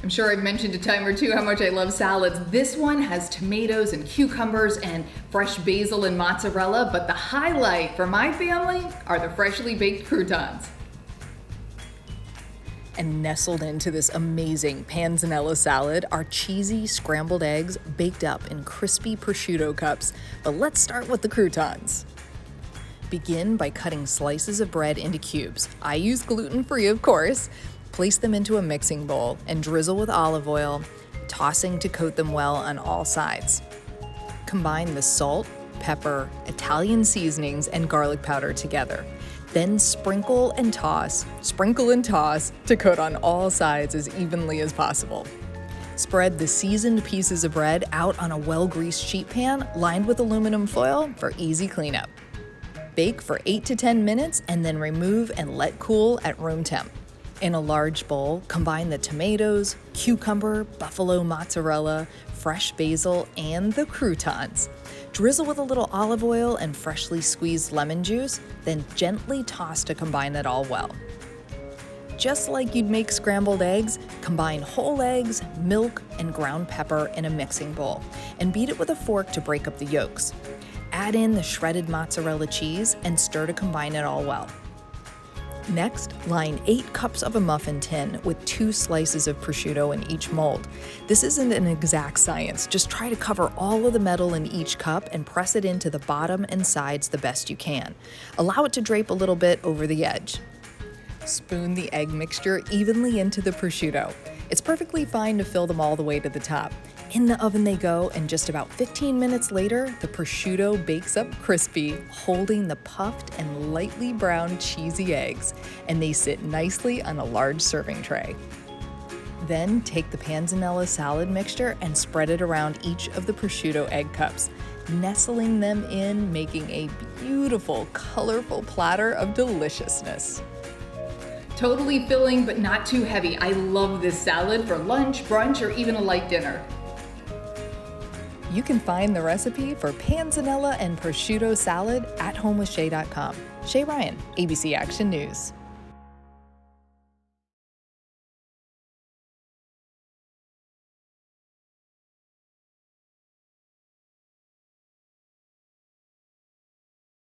I'm sure I've mentioned a time or two how much I love salads. This one has tomatoes and cucumbers and fresh basil and mozzarella, but the highlight for my family are the freshly baked croutons. And nestled into this amazing panzanella salad are cheesy scrambled eggs baked up in crispy prosciutto cups. But let's start with the croutons. Begin by cutting slices of bread into cubes. I use gluten-free, of course. Place them into a mixing bowl and drizzle with olive oil, tossing to coat them well on all sides. Combine the salt, pepper, Italian seasonings, and garlic powder together. Then sprinkle and toss to coat on all sides as evenly as possible. Spread the seasoned pieces of bread out on a well-greased sheet pan lined with aluminum foil for easy cleanup. Bake for 8 to 10 minutes and then remove and let cool at room temp. In a large bowl, combine the tomatoes, cucumber, buffalo mozzarella, fresh basil, and the croutons. Drizzle with a little olive oil and freshly squeezed lemon juice, then gently toss to combine it all well. Just like you'd make scrambled eggs, combine whole eggs, milk, and ground pepper in a mixing bowl, and beat it with a fork to break up the yolks. Add in the shredded mozzarella cheese and stir to combine it all well. Next, line 8 cups of a muffin tin with 2 slices of prosciutto in each mold. This isn't an exact science, just try to cover all of the metal in each cup and press it into the bottom and sides the best you can. Allow it to drape a little bit over the edge. Spoon the egg mixture evenly into the prosciutto. It's perfectly fine to fill them all the way to the top. In the oven they go, and just about 15 minutes later, the prosciutto bakes up crispy, holding the puffed and lightly browned cheesy eggs, and they sit nicely on a large serving tray. Then take the panzanella salad mixture and spread it around each of the prosciutto egg cups, nestling them in, making a beautiful, colorful platter of deliciousness. Totally filling, but not too heavy. I love this salad for lunch, brunch, or even a light dinner. You can find the recipe for panzanella and prosciutto salad at homewithshay.com. Shay Ryan, ABC Action News.